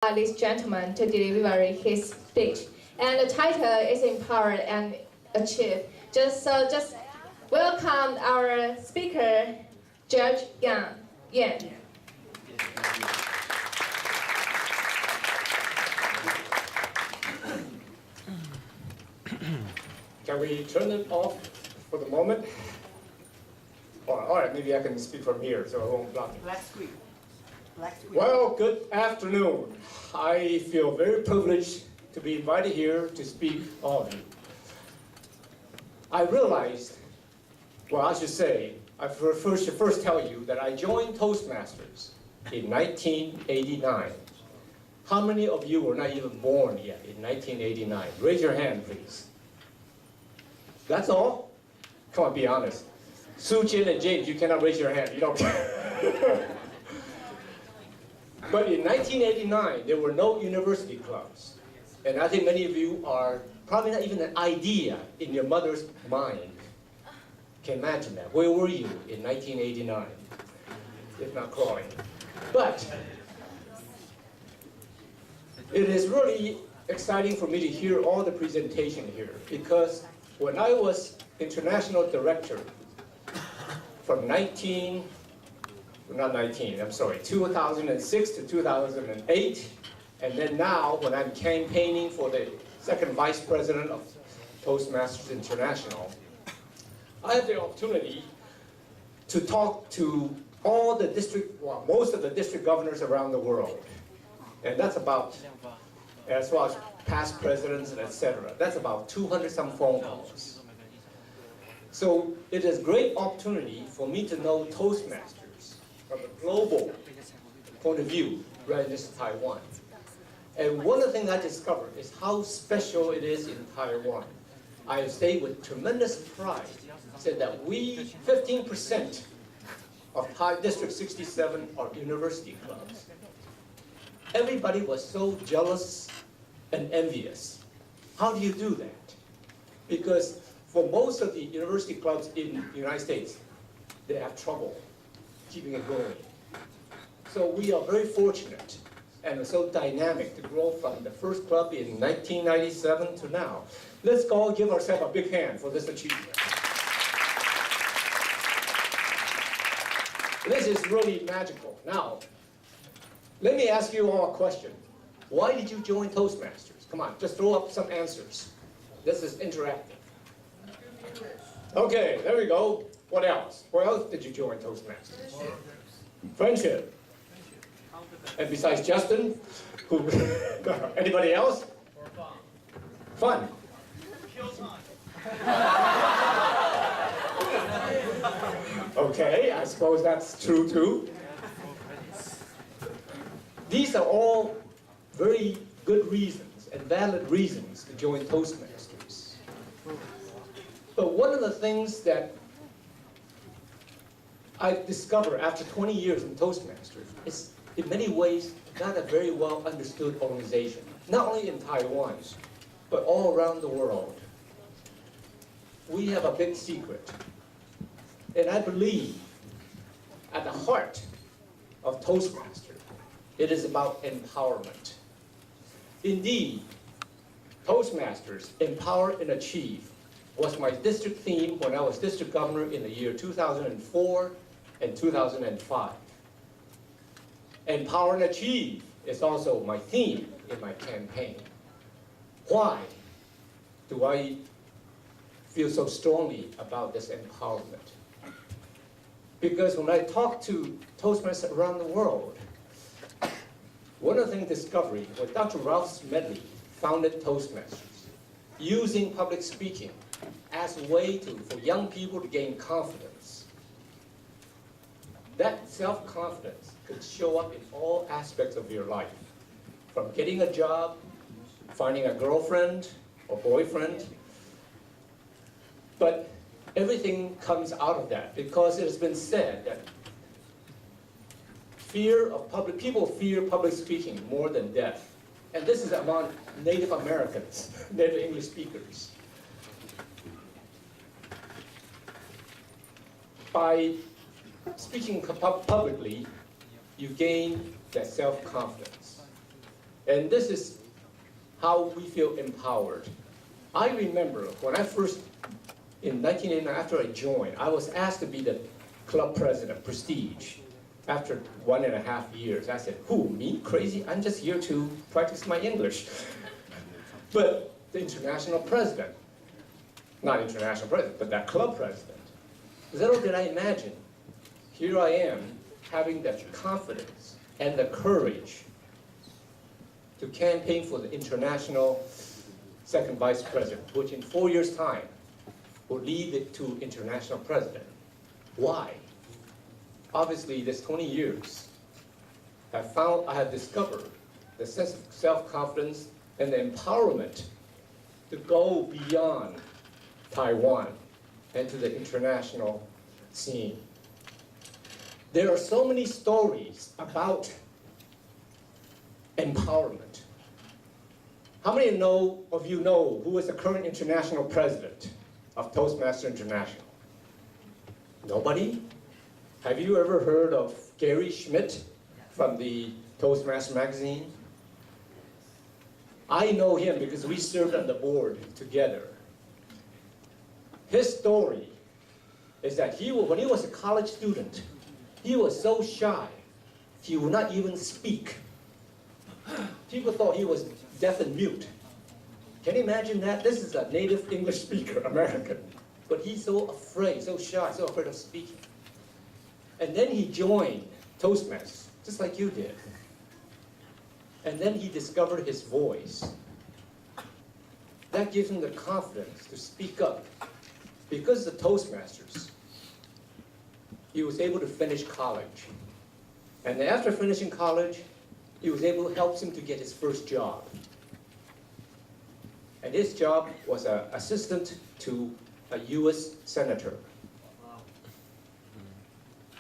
this gentleman to deliver his speech. And the title is Empower and Achieve. Just welcome our speaker, Judge Yan. Can we turn it off for the moment? All right, maybe I can speak from here so I won't block it. Black screen. Black screen. Well, good afternoon. I feel very privileged to be invited here to speak all of you. I realized, well, I should say, I should first tell you that I joined Toastmasters in 1989. How many of you were not even born yet in 1989? Raise your hand, please. That's all? Come on, be honest. Sue, Jin, and James, you cannot raise your hand. You don't care. But in 1989, there were no university clubs. And I think many of you are probably not even an idea in your mother's mind. Can imagine that. Where were you in 1989? If not crawling. But it is really exciting for me to hear all the presentation here, because when I was international director from 2006 to 2008, and then now when I'm campaigning for the second vice president of Toastmasters International, I have the opportunity to talk to all the most of the district governors around the world. And that's about, as well as past presidents and etc. That's about 200 some phone calls. So it is a great opportunity for me to know Toastmasters from a global point of view rather than just Taiwan. And one of the things I discovered is how special it is in Taiwan. I say with tremendous pride, said that 15% of District 67 are university clubs. Everybody was so jealous and envious. How do you do that? Because for most of the university clubs in the United States, they have trouble keeping it going. So we are very fortunate and so dynamic to grow from the first club in 1997 to now. Let's all give ourselves a big hand for this achievement. This is really magical. Now, let me ask you all a question. Why did you join Toastmasters? Come on, just throw up some answers. This is interactive. Okay, there we go. What else? Why else did you join Toastmasters? Friendship. And besides Justin, anybody else? Fun. Okay, I suppose that's true too. These are all very good reasons and valid reasons to join Toastmasters. But one of the things that I've discovered after 20 years in Toastmasters is in many ways not a very well understood organization, not only in Taiwan, but all around the world. We have a big secret. And I believe at the heart of Toastmasters, it is about empowerment. Indeed, Toastmasters, Empower and Achieve, was my district theme when I was district governor in the year 2004 and 2005. Empower and Achieve is also my theme in my campaign. Why do I feel so strongly about this empowerment? Because when I talk to Toastmasters around the world, one of the things discovery was Dr. Ralph Smedley founded Toastmasters, using public speaking as a way for young people to gain confidence. That self-confidence could show up in all aspects of your life, from getting a job, finding a girlfriend or boyfriend. But everything comes out of that, because it has been said that people fear public speaking more than death. And this is among Native Americans, Native English speakers. By speaking publicly, you gain that self-confidence. And this is how we feel empowered. I remember when I first, in 1989, after I joined, I was asked to be the club president, Prestige. After 1.5 years, I said, who, me? Crazy? I'm just here to practice my English. But the international president, not international president, but that club president, little did I imagine, here I am having the confidence and the courage to campaign for the international second vice president, which in 4 years' time will lead it to international president. Why? Obviously, this 20 years, I have discovered the sense of self-confidence and the empowerment to go beyond Taiwan and to the international scene. There are so many stories about empowerment. How many of you know who is the current international president of Toastmasters International? Nobody? Have you ever heard of Gary Schmidt from the Toastmaster magazine? I know him because we served on the board together. His story is that when he was a college student, he was so shy, he would not even speak. People thought he was deaf and mute. Can you imagine that? This is a native English speaker, American. But he's so afraid, so shy, so afraid of speaking. And then he joined Toastmasters, just like you did. And then he discovered his voice. That gives him the confidence to speak up. Because of the Toastmasters, he was able to finish college. And after finishing college, he was able to help him to get his first job. And his job was an assistant to a US senator.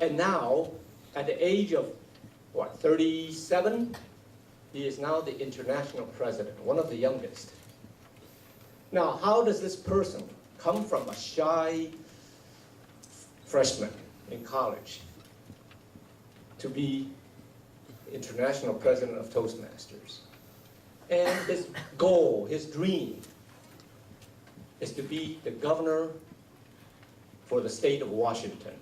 And now, at the age of, 37, he is now the international president, one of the youngest. Now, how does this person come from a shy freshman in college to be international president of Toastmasters? And his goal, his dream, is to be the governor for the state of Washington.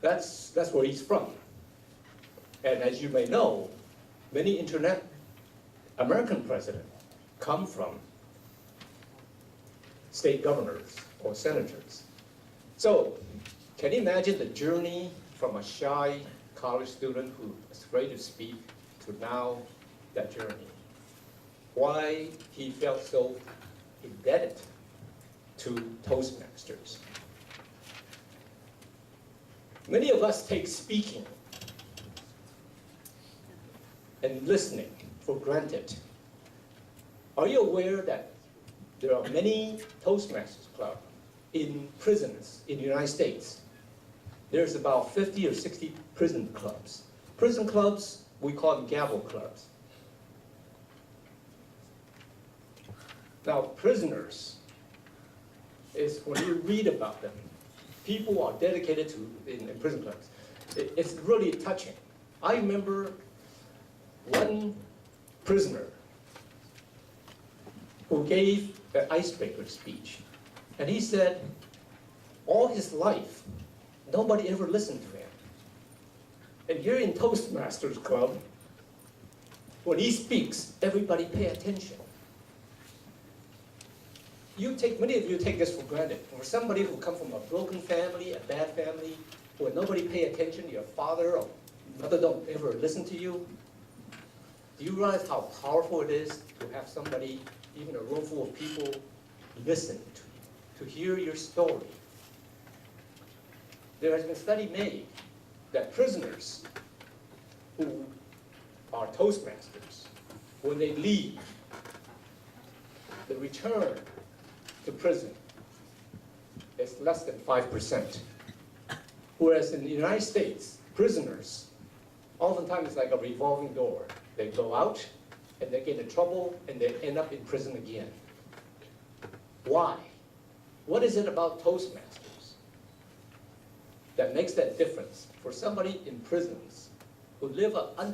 That's where he's from. And as you may know, many American presidents come from state governors or senators. So, can you imagine the journey from a shy college student who was afraid to speak to now that journey? Why he felt so indebted to Toastmasters. Many of us take speaking and listening for granted. Are you aware that there are many Toastmasters clubs in prisons in the United States? There's about 50 or 60 prison clubs. Prison clubs, we call them gavel clubs. Now, prisoners is when you read about them, people are dedicated to in prison clubs. It's really touching. I remember one prisoner who gave an icebreaker speech. And he said, all his life, nobody ever listened to him. And here in Toastmasters Club, when he speaks, everybody pay attention. Many of you take this for granted. For somebody who comes from a broken family, a bad family, where nobody pay attention, your father or mother don't ever listen to you, do you realize how powerful it is to have somebody, even a room full of people, listen to hear your story? There has been a study made that prisoners who are Toastmasters, when they leave, the return to prison is less than 5%. Whereas in the United States, prisoners, oftentimes it's like a revolving door. They go out, and they get in trouble, and they end up in prison again. Why? What is it about Toastmasters that makes that difference for somebody in prisons who live under